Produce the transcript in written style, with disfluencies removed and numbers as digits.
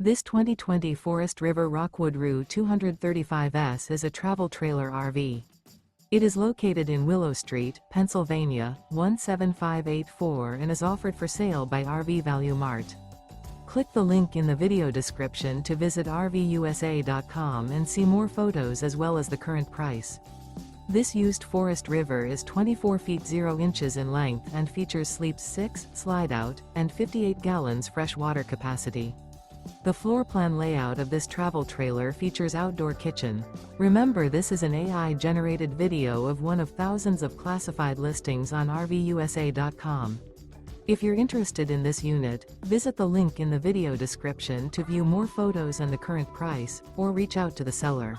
This 2020 Forest River Rockwood Roo 235S is a travel trailer RV. It is located in Willow Street, Pennsylvania, 17584 and is offered for sale by RV Value Mart. Click the link in the video description to visit RVUSA.com and see more photos as well as the current price. This used Forest River is 24 feet 0 inches in length and features sleeps 6, slide-out, and 58 gallons fresh water capacity. The floor plan layout of this travel trailer features outdoor kitchen. Remember, this is an AI-generated video of one of thousands of classified listings on RVUSA.com. If you're interested in this unit, visit the link in the video description to view more photos and the current price, or reach out to the seller.